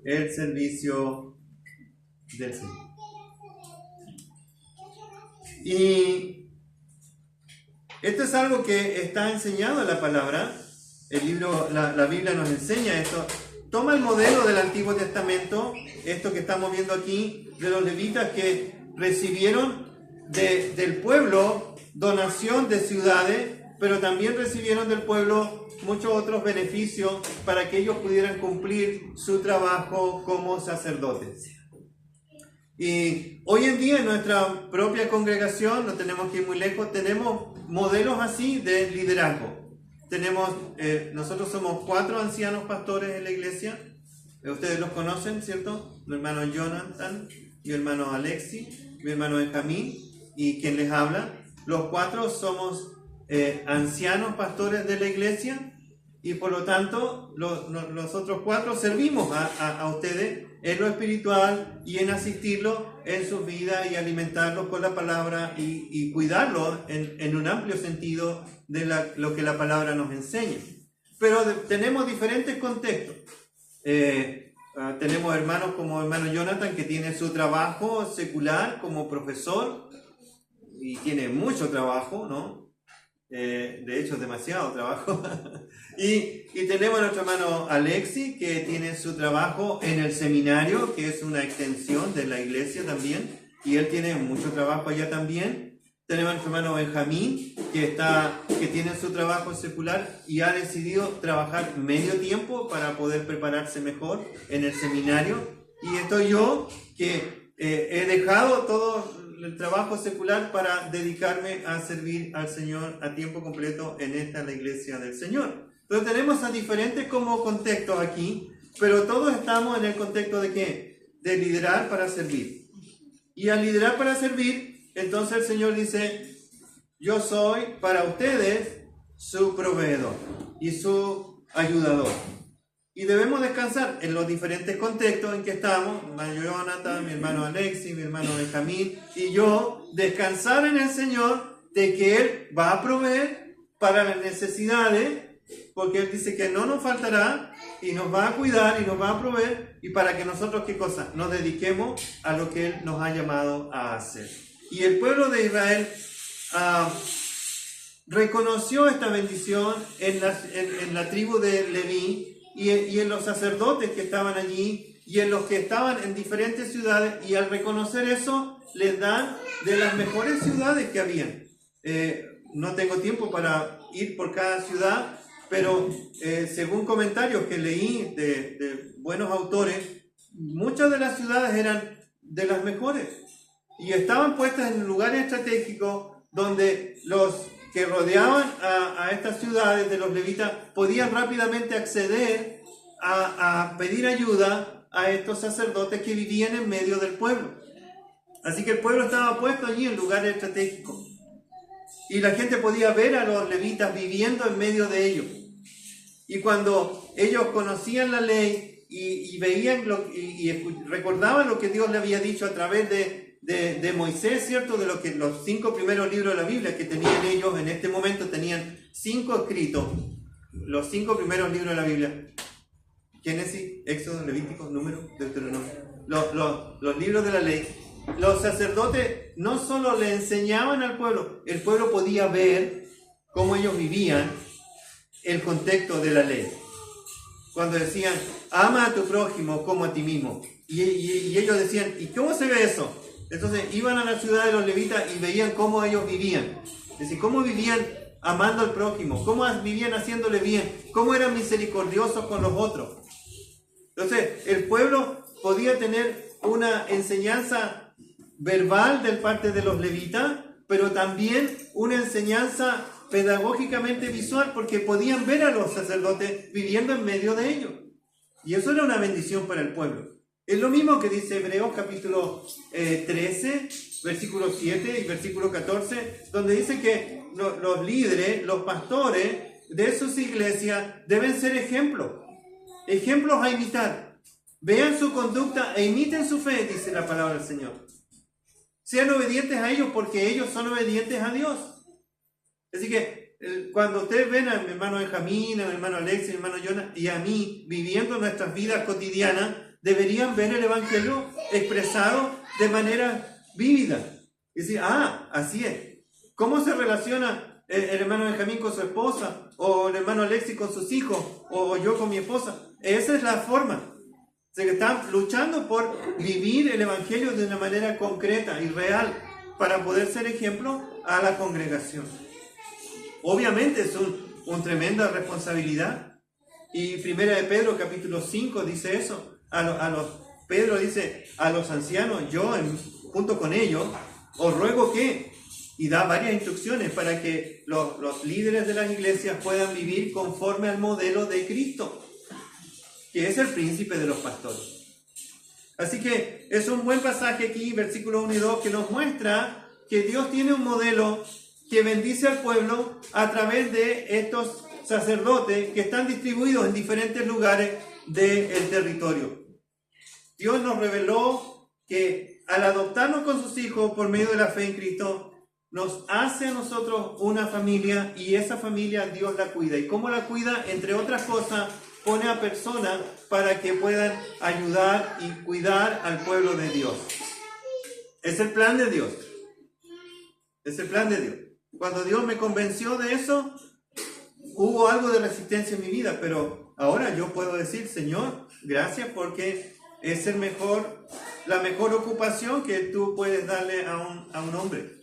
el servicio del Señor. Y esto es algo que está enseñado en la palabra. El libro, la Biblia nos enseña esto. Toma el modelo del Antiguo Testamento, esto que estamos viendo aquí, de los levitas que recibieron del pueblo donación de ciudades, pero también recibieron del pueblo muchos otros beneficios para que ellos pudieran cumplir su trabajo como sacerdotes. Y hoy en día en nuestra propia congregación, no tenemos que ir muy lejos, tenemos modelos así de liderazgo. Nosotros somos 4 ancianos pastores en la iglesia. Ustedes los conocen, ¿cierto? Mi hermano Jonathan, mi hermano Alexi, mi hermano Benjamín y quien les habla. Los 4 somos ancianos pastores de la iglesia y por lo tanto los otros 4 servimos a ustedes en lo espiritual y en asistirlos en sus vidas y alimentarlos con la palabra y cuidarlos en un amplio sentido de lo que la palabra nos enseña. Pero tenemos diferentes contextos. Tenemos hermanos como hermano Jonathan que tiene su trabajo secular como profesor y tiene mucho trabajo, ¿no? De hecho, demasiado trabajo. y tenemos a nuestro hermano Alexi, que tiene su trabajo en el seminario, que es una extensión de la iglesia también, y él tiene mucho trabajo allá también. Tenemos a nuestro hermano Benjamín, que tiene su trabajo secular y ha decidido trabajar medio tiempo para poder prepararse mejor en el seminario. Y estoy yo, que he dejado todo el trabajo secular para dedicarme a servir al Señor a tiempo completo en la iglesia del Señor. Entonces tenemos a diferentes como contextos aquí, pero todos estamos en el contexto de ¿qué? De liderar para servir. Y al liderar para servir, entonces el Señor dice, yo soy para ustedes su proveedor y su ayudador. Y debemos descansar en los diferentes contextos en que estamos, mi hermano Jonathan, mi hermano Alexi, mi hermano Benjamín y yo, descansar en el Señor de que Él va a proveer para las necesidades, porque Él dice que no nos faltará y nos va a cuidar y nos va a proveer, y para que nosotros, ¿qué cosa? Nos dediquemos a lo que Él nos ha llamado a hacer. Y el pueblo de Israel reconoció esta bendición en la tribu de Leví, y en los sacerdotes que estaban allí y en los que estaban en diferentes ciudades, y al reconocer eso les dan de las mejores ciudades que habían. No tengo tiempo para ir por cada ciudad, pero según comentarios que leí de buenos autores, muchas de las ciudades eran de las mejores y estaban puestas en lugares estratégicos donde los que rodeaban a estas ciudades de los levitas podían rápidamente acceder a pedir ayuda a estos sacerdotes que vivían en medio del pueblo. Así que el pueblo estaba puesto allí en lugares estratégicos y la gente podía ver a los levitas viviendo en medio de ellos. Y cuando ellos conocían la ley y veían y recordaban lo que Dios le había dicho a través de Moisés, ¿cierto? De lo que los 5 primeros libros de la Biblia que tenían ellos en este momento, tenían 5 escritos, los 5 primeros libros de la Biblia: Génesis, Éxodo, Levítico, Número, Deuteronomio, los libros de la ley. Los sacerdotes no solo le enseñaban al pueblo, el pueblo podía ver cómo ellos vivían el contexto de la ley. Cuando decían, ama a tu prójimo como a ti mismo. Y ellos decían, ¿y cómo se ve eso? Entonces iban a la ciudad de los levitas y veían cómo ellos vivían. Es decir, cómo vivían amando al prójimo, cómo vivían haciéndole bien, cómo eran misericordiosos con los otros. Entonces, el pueblo podía tener una enseñanza verbal de parte de los levitas, pero también una enseñanza pedagógicamente visual, porque podían ver a los sacerdotes viviendo en medio de ellos. Y eso era una bendición para el pueblo. Es lo mismo que dice Hebreos capítulo 13, versículo 7 y versículo 14, donde dice que los líderes, los pastores de sus iglesias deben ser ejemplos a imitar. Vean su conducta e imiten su fe, dice la palabra del Señor. Sean obedientes a ellos porque ellos son obedientes a Dios. Así que cuando ustedes ven a mi hermano Benjamín, a mi hermano Alexis, a mi hermano Jonah y a mí viviendo nuestras vidas cotidianas, deberían ver el Evangelio expresado de manera vívida. Y decir, así es. ¿Cómo se relaciona el hermano Benjamín con su esposa? O el hermano Alexis con sus hijos? O yo con mi esposa. Esa es la forma. O sea, que están luchando por vivir el Evangelio de una manera concreta y real para poder ser ejemplo a la congregación. Obviamente es una tremenda responsabilidad. Y Primera de Pedro capítulo 5 dice eso. Pedro dice a los ancianos, yo junto con ellos, os ruego que, y da varias instrucciones para que los líderes de las iglesias puedan vivir conforme al modelo de Cristo, que es el príncipe de los pastores. Así que es un buen pasaje aquí, versículos 1 y 2, que nos muestra que Dios tiene un modelo que bendice al pueblo a través de estos sacerdotes que están distribuidos en diferentes lugares del territorio. Dios nos reveló que al adoptarnos con sus hijos por medio de la fe en Cristo, nos hace a nosotros una familia, y esa familia Dios la cuida. ¿Y cómo la cuida? Entre otras cosas, pone a personas para que puedan ayudar y cuidar al pueblo de Dios. Es el plan de Dios. Es el plan de Dios. Cuando Dios me convenció de eso, hubo algo de resistencia en mi vida, pero ahora yo puedo decir, Señor, gracias, porque es la mejor ocupación que tú puedes darle a un hombre.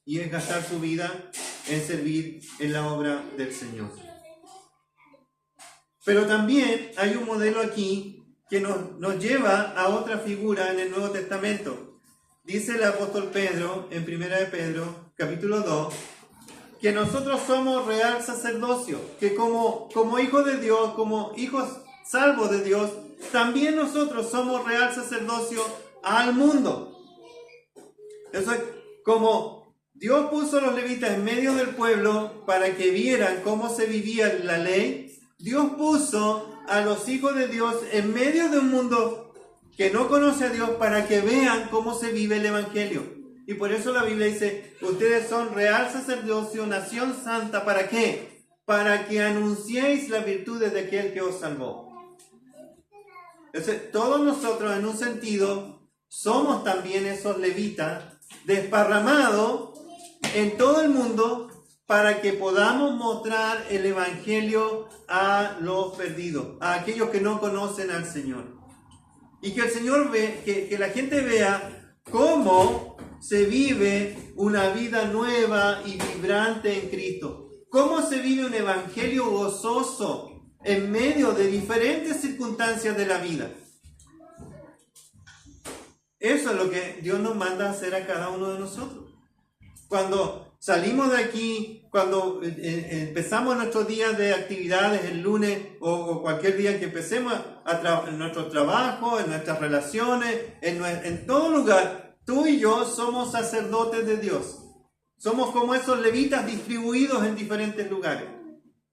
Y es gastar su vida en servir en la obra del Señor. Pero también hay un modelo aquí que nos lleva a otra figura en el Nuevo Testamento. Dice el apóstol Pedro, en 1 de Pedro, capítulo 2, que nosotros somos real sacerdocio, que como hijos de Dios, como hijos salvos de Dios, también nosotros somos real sacerdocio al mundo. Eso es como Dios puso a los levitas en medio del pueblo para que vieran cómo se vivía la ley. Dios puso a los hijos de Dios en medio de un mundo que no conoce a Dios para que vean cómo se vive el Evangelio. Y por eso la Biblia dice, ustedes son real sacerdocio, nación santa. ¿Para qué? Para que anunciéis las virtudes de aquel que os salvó. Entonces, todos nosotros en un sentido somos también esos levitas desparramados en todo el mundo para que podamos mostrar el Evangelio a los perdidos, a aquellos que no conocen al Señor. Y que el Señor que la gente vea cómo se vive una vida nueva y vibrante en Cristo. Cómo se vive un evangelio gozoso en medio de diferentes circunstancias de la vida. Eso es lo que Dios nos manda a hacer a cada uno de nosotros. Cuando salimos de aquí, cuando empezamos nuestros días de actividades el lunes o cualquier día que empecemos en nuestro trabajo, en nuestras relaciones, en todo lugar, tú y yo somos sacerdotes de Dios. Somos como esos levitas distribuidos en diferentes lugares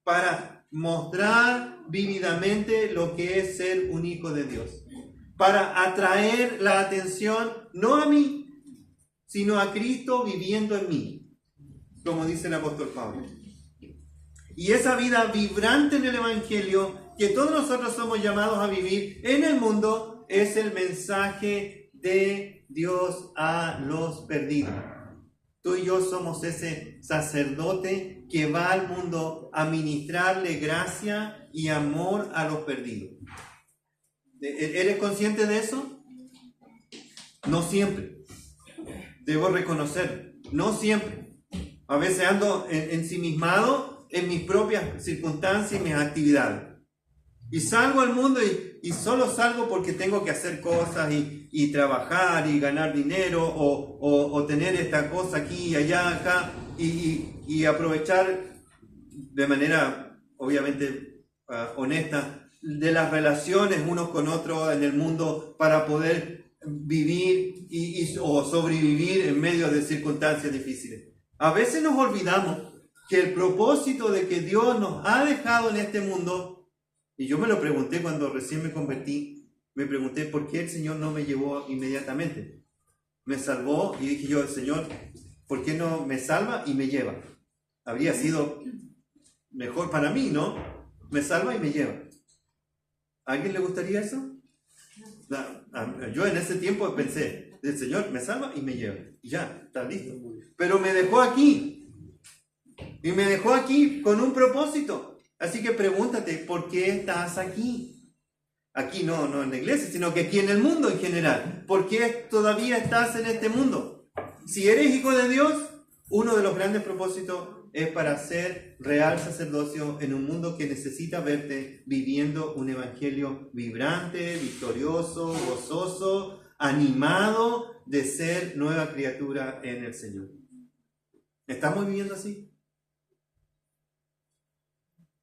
para mostrar vívidamente lo que es ser un hijo de Dios. Para atraer la atención, no a mí, sino a Cristo viviendo en mí, como dice el apóstol Pablo. Y esa vida vibrante en el Evangelio, que todos nosotros somos llamados a vivir en el mundo, es el mensaje de Dios a los perdidos. Tú y yo somos ese sacerdote que va al mundo a ministrarle gracia y amor a los perdidos. ¿Eres consciente de eso? No siempre. Debo reconocer, no siempre. A veces ando ensimismado en mis propias circunstancias y mis actividades. Y salgo al mundo y solo salgo porque tengo que hacer cosas y trabajar y ganar dinero o tener esta cosa aquí y allá, acá y aprovechar de manera obviamente honesta de las relaciones unos con otros en el mundo para poder vivir o sobrevivir en medio de circunstancias difíciles. A veces nos olvidamos que el propósito de que Dios nos ha dejado en este mundo, y yo me lo pregunté cuando recién me convertí, me pregunté por qué el Señor no me llevó inmediatamente. Me salvó y dije yo, Señor, ¿por qué no me salva y me lleva? Habría sido mejor para mí, ¿no? Me salva y me lleva. ¿A alguien le gustaría eso? Yo en ese tiempo pensé, el Señor me salva y me lleva. Y ya, está listo. Pero me dejó aquí. Y me dejó aquí con un propósito. Así que pregúntate, ¿por qué estás aquí? Aquí no en la iglesia, sino que aquí en el mundo en general. ¿Por qué todavía estás en este mundo? Si eres hijo de Dios, uno de los grandes propósitos es para ser real sacerdocio en un mundo que necesita verte viviendo un evangelio vibrante, victorioso, gozoso, animado de ser nueva criatura en el Señor. ¿Estamos viviendo así?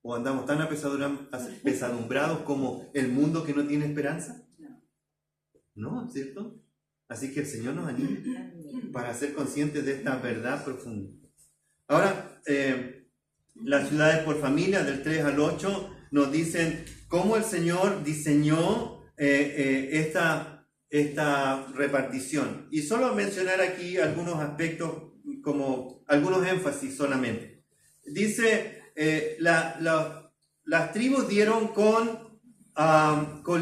¿O andamos tan apesadumbrados como el mundo que no tiene esperanza? No, ¿cierto? Así que el Señor nos anime para ser conscientes de esta verdad profunda. Ahora, las ciudades por familia, del 3 al 8, nos dicen cómo el Señor diseñó esta repartición. Y solo mencionar aquí algunos aspectos, como algunos énfasis solamente. Dice, las tribus dieron con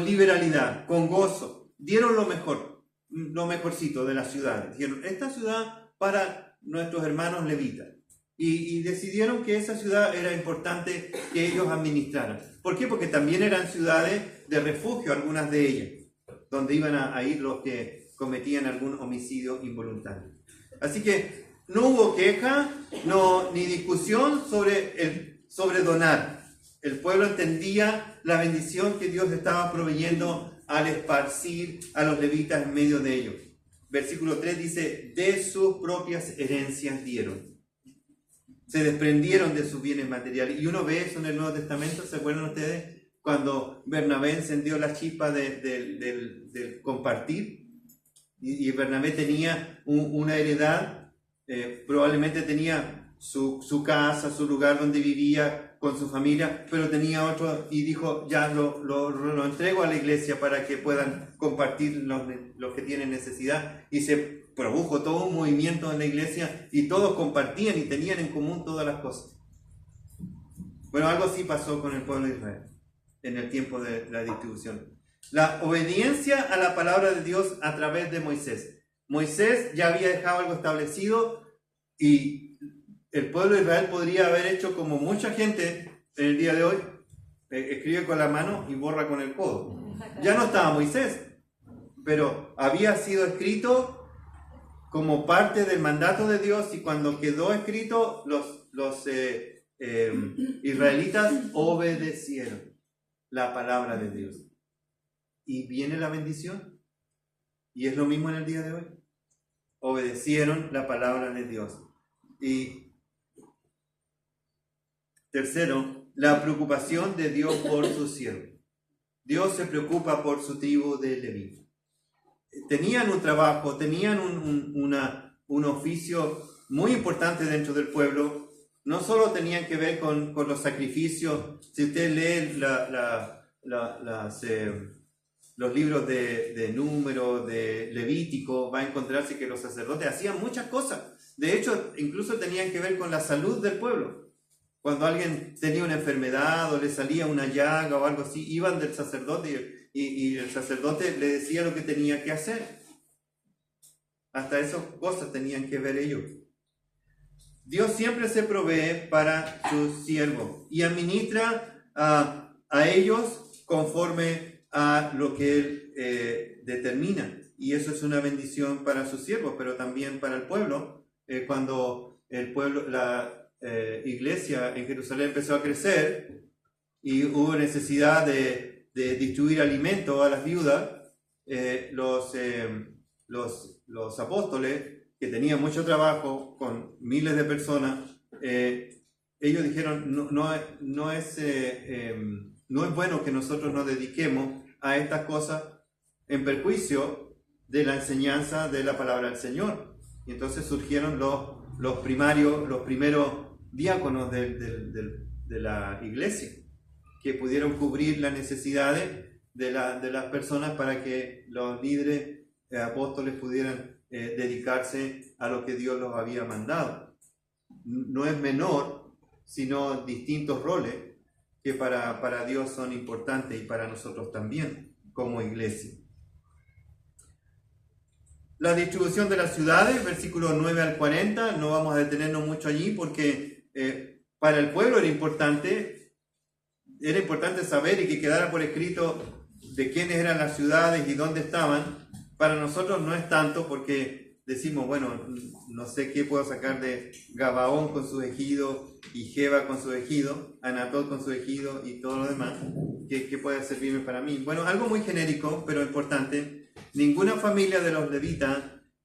liberalidad, con gozo, dieron lo mejorcito de la ciudad. Dijeron, esta ciudad para nuestros hermanos levitas. Y decidieron que esa ciudad era importante que ellos administraran. ¿Por qué? Porque también eran ciudades de refugio, algunas de ellas, donde iban a ir los que cometían algún homicidio involuntario. Así que no hubo queja, ni discusión sobre donar. El pueblo entendía la bendición que Dios estaba proveyendo al esparcir a los levitas en medio de ellos. Versículo 3 dice, de sus propias herencias dieron. Se desprendieron de sus bienes materiales. Y uno ve eso en el Nuevo Testamento, ¿se acuerdan ustedes? Cuando Bernabé encendió la chispa del compartir, y Bernabé tenía una heredad, probablemente tenía su casa, su lugar donde vivía con su familia, pero tenía otro, y dijo, ya lo entrego a la iglesia para que puedan compartir los que tienen necesidad, y se produjo todo un movimiento en la iglesia y todos compartían y tenían en común todas las cosas. Bueno, algo así pasó con el pueblo de Israel en el tiempo de la distribución. La obediencia a la palabra de Dios a través de Moisés. Moisés ya había dejado algo establecido y el pueblo de Israel podría haber hecho como mucha gente en el día de hoy, escribe con la mano y borra con el codo. Ya no estaba Moisés, pero había sido escrito como parte del mandato de Dios, y cuando quedó escrito, los israelitas obedecieron la palabra de Dios. Y viene la bendición. Y es lo mismo en el día de hoy. Obedecieron la palabra de Dios. Y tercero, la preocupación de Dios por su siervo. Dios se preocupa por su tribu de Leví. Tenían un trabajo, tenían un oficio muy importante dentro del pueblo. No solo tenían que ver con los sacrificios. Si usted lee los libros de Número, de Levítico, va a encontrarse que los sacerdotes hacían muchas cosas. De hecho, incluso tenían que ver con la salud del pueblo. Cuando alguien tenía una enfermedad o le salía una llaga o algo así, iban del sacerdote y el sacerdote le decía lo que tenía que hacer. Hasta esas cosas tenían que ver ellos. Dios siempre se provee para sus siervos y administra a ellos conforme a lo que Él determina. Y eso es una bendición para sus siervos, pero también para el pueblo. Cuando el pueblo, la iglesia en Jerusalén empezó a crecer y hubo necesidad de distribuir alimento a las viudas, los apóstoles, que tenían mucho trabajo con miles de personas, ellos dijeron, no es bueno que nosotros nos dediquemos a estas cosas en perjuicio de la enseñanza de la palabra del Señor. Y entonces surgieron los primeros diáconos de la iglesia, que pudieron cubrir las necesidades de las personas para que los líderes apóstoles pudieran dedicarse a lo que Dios los había mandado. No es menor, sino distintos roles que para Dios son importantes y para nosotros también como iglesia. La distribución de las ciudades, versículos 9 al 40, no vamos a detenernos mucho allí porque para el pueblo era importante saber y que quedara por escrito de quiénes eran las ciudades y dónde estaban. Para nosotros no es tanto porque decimos, bueno, no sé qué puedo sacar de Gabaón con su ejido y Geba con su ejido, Anatot con su ejido y todo lo demás, ¿qué puede servirme para mí? Bueno, algo muy genérico, pero importante. Ninguna familia de los levitas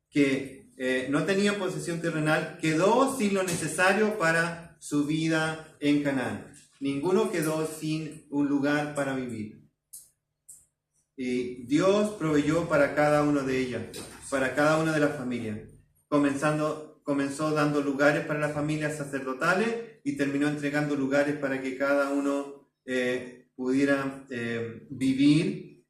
que no tenían posesión terrenal quedó sin lo necesario para su vida en Canaán. Ninguno quedó sin un lugar para vivir. Y Dios proveyó para cada uno de ellas, para cada una de las familias. Comenzó dando lugares para las familias sacerdotales y terminó entregando lugares para que cada uno pudiera vivir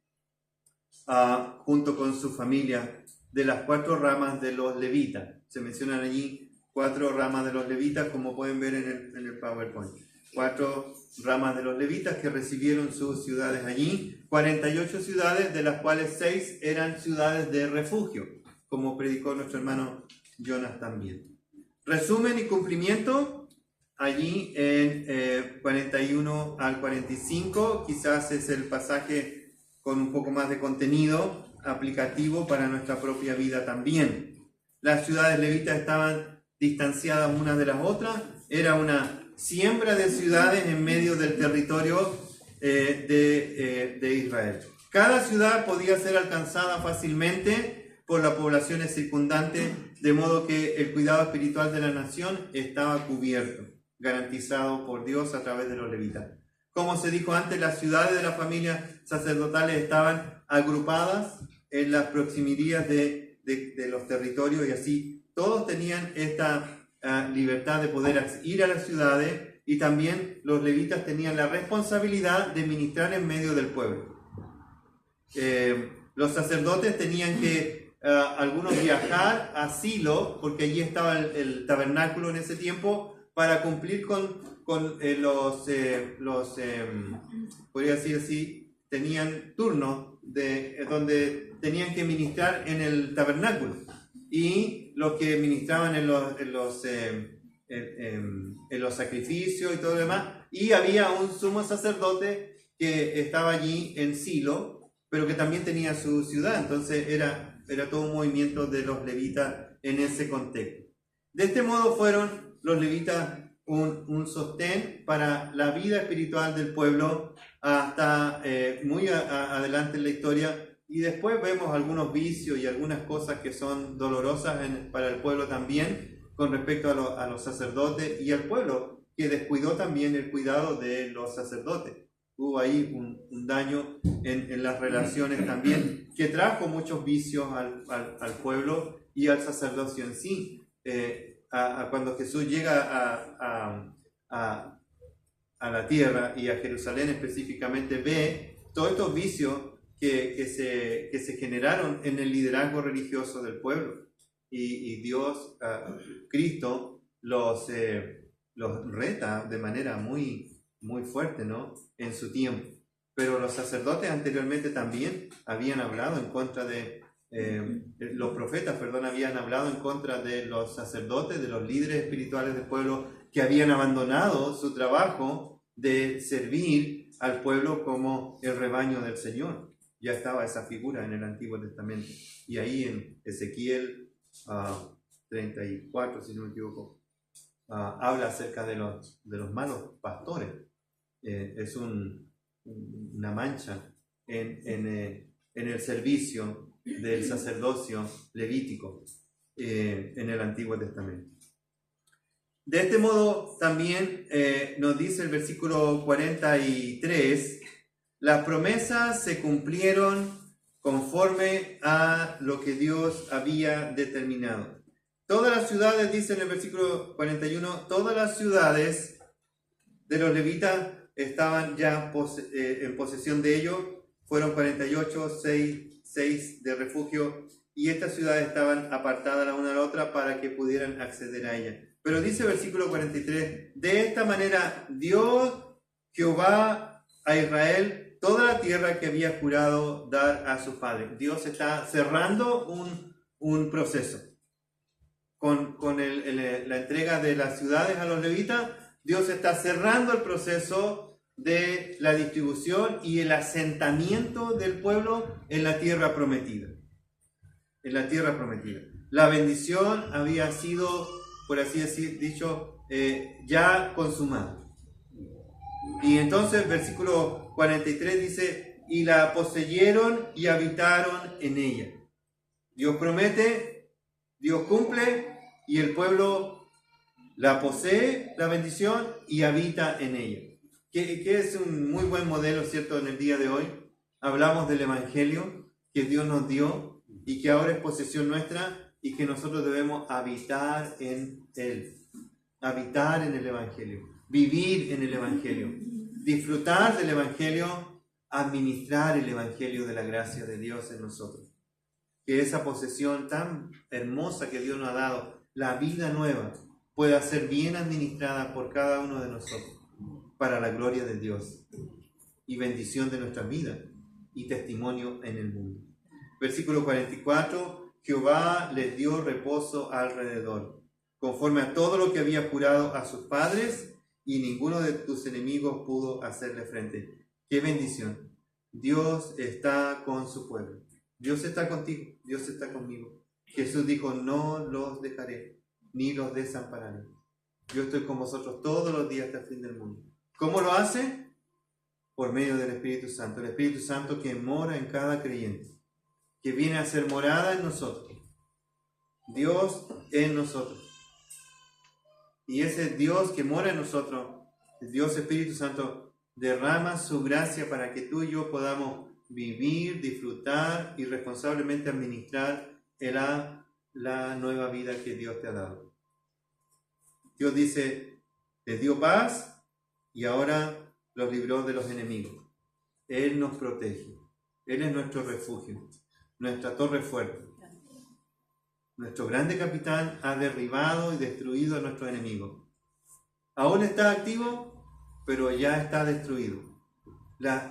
junto con su familia, de las 4 ramas de los levitas. Se mencionan allí 4 ramas de los levitas, como pueden ver en el PowerPoint. 4 ramas de los levitas que recibieron sus ciudades allí, 48 ciudades, de las cuales 6 eran ciudades de refugio, como predicó nuestro hermano Jonas también. Resumen y cumplimiento, allí en 41 al 45, quizás es el pasaje con un poco más de contenido aplicativo para nuestra propia vida también. Las ciudades levitas estaban distanciadas unas de las otras, era una siembra de ciudades en medio del territorio de Israel. Cada ciudad podía ser alcanzada fácilmente por las poblaciones circundantes, de modo que el cuidado espiritual de la nación estaba cubierto, garantizado por Dios a través de los levitas. Como se dijo antes, las ciudades de las familias sacerdotales estaban agrupadas en las proximidades de los territorios y así todos tenían esta libertad de poder ir a las ciudades, y también los levitas tenían la responsabilidad de ministrar en medio del pueblo. Los sacerdotes tenían que algunos viajar a Silo, porque allí estaba el tabernáculo en ese tiempo, para cumplir con podría decir así, tenían turnos donde tenían que ministrar en el tabernáculo, y los que ministraban en los sacrificios y todo lo demás, y había un sumo sacerdote que estaba allí en Silo, pero que también tenía su ciudad. Entonces era todo un movimiento de los levitas en ese contexto. De este modo fueron los levitas un sostén para la vida espiritual del pueblo hasta muy adelante en la historia, y después vemos algunos vicios y algunas cosas que son dolorosas para el pueblo también con respecto a los sacerdotes y al pueblo, que descuidó también el cuidado de los sacerdotes. Hubo ahí un daño en las relaciones también, que trajo muchos vicios al pueblo y al sacerdocio en sí. Cuando Jesús llega a la tierra y a Jerusalén específicamente, ve todos estos vicios que se generaron en el liderazgo religioso del pueblo, y Dios, Cristo, los reta de manera muy, muy fuerte, ¿no?, en su tiempo. Pero los sacerdotes anteriormente también habían hablado en contra de los profetas, habían hablado en contra de los sacerdotes, de los líderes espirituales del pueblo, que habían abandonado su trabajo de servir al pueblo como el rebaño del Señor. Ya estaba esa figura en el Antiguo Testamento. Y ahí en Ezequiel 34, si no me equivoco, habla acerca de los malos pastores. Es una mancha en el servicio del sacerdocio levítico en el Antiguo Testamento. De este modo también nos dice el versículo 43, las promesas se cumplieron conforme a lo que Dios había determinado. Todas las ciudades, dice en el versículo 41, todas las ciudades de los levitas estaban ya en posesión de ellos. Fueron 48, 6 de refugio, y estas ciudades estaban apartadas la una a la otra para que pudieran acceder a ellas. Pero dice el versículo 43, de esta manera dio Jehová a Israel toda la tierra que había jurado dar a sus padres. Dios está cerrando un proceso. Con la entrega de las ciudades a los levitas, Dios está cerrando el proceso de la distribución y el asentamiento del pueblo en la tierra prometida. En la tierra prometida. La bendición había sido, por así dicho, ya consumada. Y entonces, versículo 43 dice, y la poseyeron y habitaron en ella. Dios promete, Dios cumple, y el pueblo la posee, la bendición, y habita en ella. Que es un muy buen modelo, ¿cierto?, en el día de hoy. Hablamos del Evangelio que Dios nos dio y que ahora es posesión nuestra y que nosotros debemos habitar en Él. Habitar en el Evangelio, vivir en el Evangelio, disfrutar del Evangelio, administrar el Evangelio de la gracia de Dios en nosotros. Que esa posesión tan hermosa que Dios nos ha dado, la vida nueva, pueda ser bien administrada por cada uno de nosotros, para la gloria de Dios y bendición de nuestra vida y testimonio en el mundo. Versículo 44, Jehová les dio reposo alrededor, conforme a todo lo que había jurado a sus padres, y ninguno de tus enemigos pudo hacerle frente. ¡Qué bendición! Dios está con su pueblo. Dios está contigo, Dios está conmigo. Jesús dijo, no los dejaré, ni los desampararé. Yo estoy con vosotros todos los días hasta el fin del mundo. ¿Cómo lo hace? Por medio del Espíritu Santo. El Espíritu Santo que mora en cada creyente, que viene a ser morada en nosotros. Dios en nosotros. Y ese Dios que mora en nosotros, el Dios Espíritu Santo, derrama su gracia para que tú y yo podamos vivir, disfrutar y responsablemente administrar la nueva vida que Dios te ha dado. Dios dice, les dio paz y ahora los libró de los enemigos. Él nos protege. Él es nuestro refugio, nuestra torre fuerte. Nuestro grande capitán ha derribado y destruido a nuestros enemigos. Aún está activo, pero ya está destruido.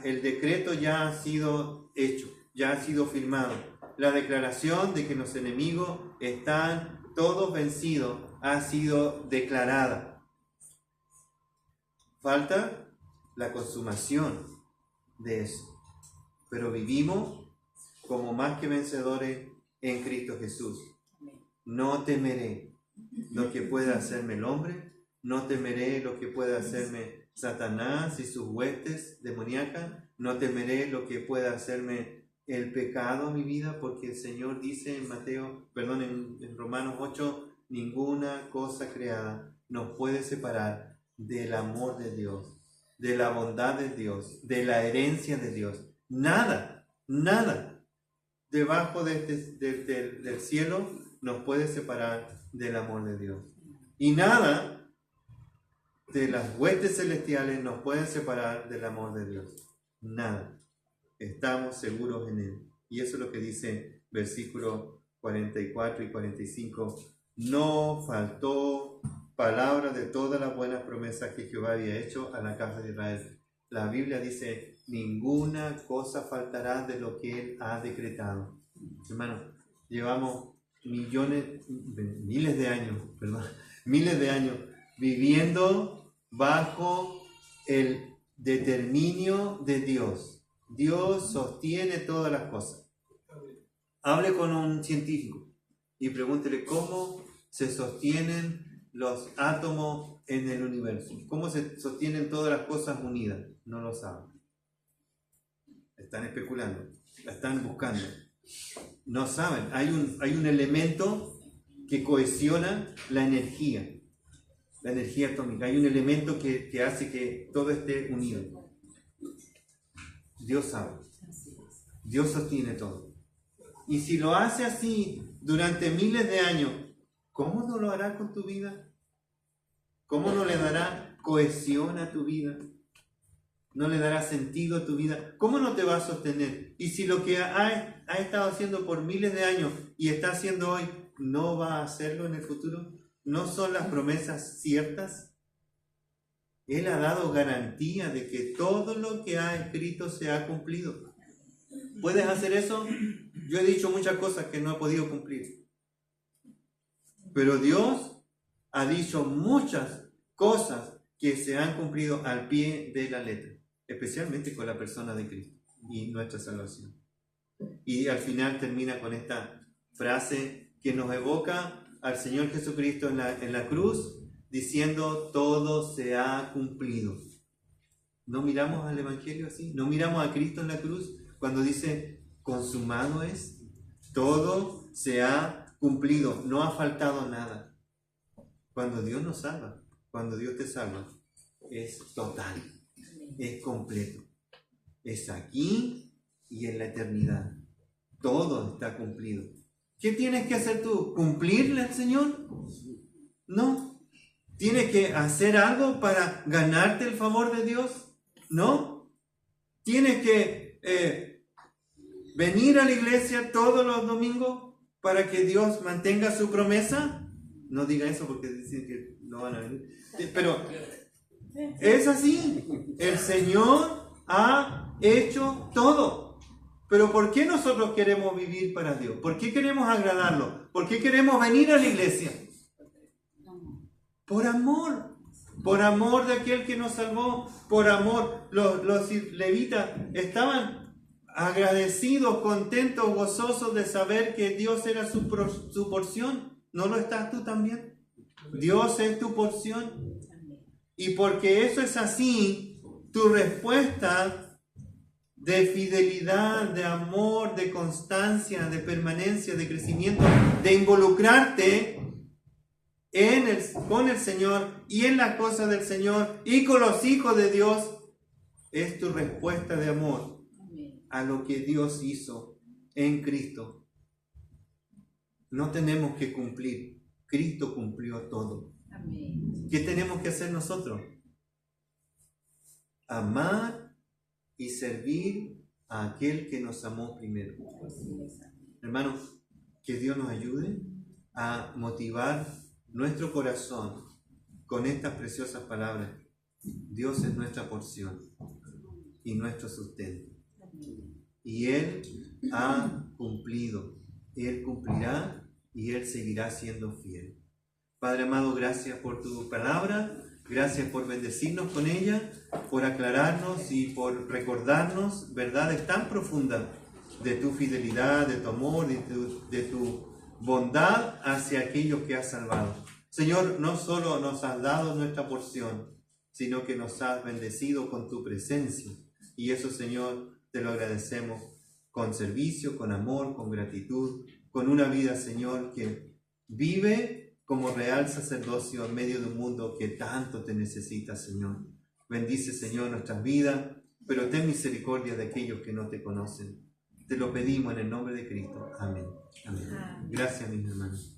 El decreto ya ha sido hecho, ya ha sido firmado. La declaración de que los enemigos están todos vencidos ha sido declarada. Falta la consumación de eso. Pero vivimos como más que vencedores en Cristo Jesús. No temeré lo que pueda hacerme el hombre, no temeré lo que pueda hacerme Satanás y sus huestes demoníacas, no temeré lo que pueda hacerme el pecado en mi vida, porque el Señor dice en Romanos 8, ninguna cosa creada nos puede separar del amor de Dios, de la bondad de Dios, de la herencia de Dios. Nada debajo del cielo nos puede separar del amor de Dios. Y nada de las huestes celestiales nos pueden separar del amor de Dios. Nada. Estamos seguros en Él. Y eso es lo que dice versículo 44 y 45. No faltó palabra de todas las buenas promesas que Jehová había hecho a la casa de Israel. La Biblia dice, ninguna cosa faltará de lo que Él ha decretado. Hermano, llevamos miles de años viviendo bajo el determinio de Dios. Dios sostiene todas las cosas. Hable con un científico y pregúntele cómo se sostienen los átomos en el universo. ¿Cómo se sostienen todas las cosas unidas? No lo saben. Están especulando, la están buscando. No saben. Hay un elemento que cohesiona la energía atómica. Hay un elemento que hace que todo esté unido. Dios sabe. Dios sostiene todo. Y si lo hace así durante miles de años, ¿cómo no lo hará con tu vida? ¿Cómo no le dará cohesión a tu vida? ¿No le dará sentido a tu vida? ¿Cómo no te va a sostener? Y si lo que ha estado haciendo por miles de años y está haciendo hoy, ¿no va a hacerlo en el futuro? ¿No son las promesas ciertas? Él ha dado garantía de que todo lo que ha escrito se ha cumplido. ¿Puedes hacer eso? Yo he dicho muchas cosas que no he podido cumplir. Pero Dios ha dicho muchas cosas que se han cumplido al pie de la letra, especialmente con la persona de Cristo y nuestra salvación. Y al final termina con esta frase que nos evoca al Señor Jesucristo en la cruz, diciendo: todo se ha cumplido. ¿No miramos al Evangelio así? ¿No miramos a Cristo en la cruz cuando dice: consumado es? Todo se ha cumplido, no ha faltado nada. Cuando Dios nos salva, cuando Dios te salva, es total, es completo. Es aquí y en la eternidad. Todo está cumplido. ¿Qué tienes que hacer tú? ¿Cumplirle al Señor? No. ¿Tienes que hacer algo para ganarte el favor de Dios? No. ¿Tienes que venir a la iglesia todos los domingos para que Dios mantenga su promesa? No diga eso porque dicen que no van a venir. Pero es así. El Señor ha hecho todo. Pero ¿por qué nosotros queremos vivir para Dios? ¿Por qué queremos agradarlo? ¿Por qué queremos venir a la iglesia? Por amor. Por amor de aquel que nos salvó. Por amor. Los levitas estaban agradecidos, contentos, gozosos de saber que Dios era su porción. ¿No lo estás tú también? Dios es tu porción. Y porque eso es así, tu respuesta de fidelidad, de amor, de constancia, de permanencia, de crecimiento, de involucrarte con el Señor y en las cosas del Señor y con los hijos de Dios, es tu respuesta de amor a lo que Dios hizo en Cristo. No tenemos que cumplir. Cristo cumplió todo. ¿Qué tenemos que hacer nosotros? Amar y servir a aquel que nos amó primero. Hermanos, que Dios nos ayude a motivar nuestro corazón con estas preciosas palabras. Dios es nuestra porción y nuestro sustento. Y Él ha cumplido. Él cumplirá y Él seguirá siendo fiel. Padre amado, gracias por tu palabra. Gracias por bendecirnos con ella, por aclararnos y por recordarnos verdades tan profundas de tu fidelidad, de tu amor, de tu bondad hacia aquellos que has salvado. Señor, no solo nos has dado nuestra porción, sino que nos has bendecido con tu presencia. Y eso, Señor, te lo agradecemos con servicio, con amor, con gratitud, con una vida, Señor, que vive como real sacerdocio en medio de un mundo que tanto te necesita, Señor. Bendice, Señor, nuestras vidas, pero ten misericordia de aquellos que no te conocen. Te lo pedimos en el nombre de Cristo. Amén. Amén. Gracias, mis hermanos.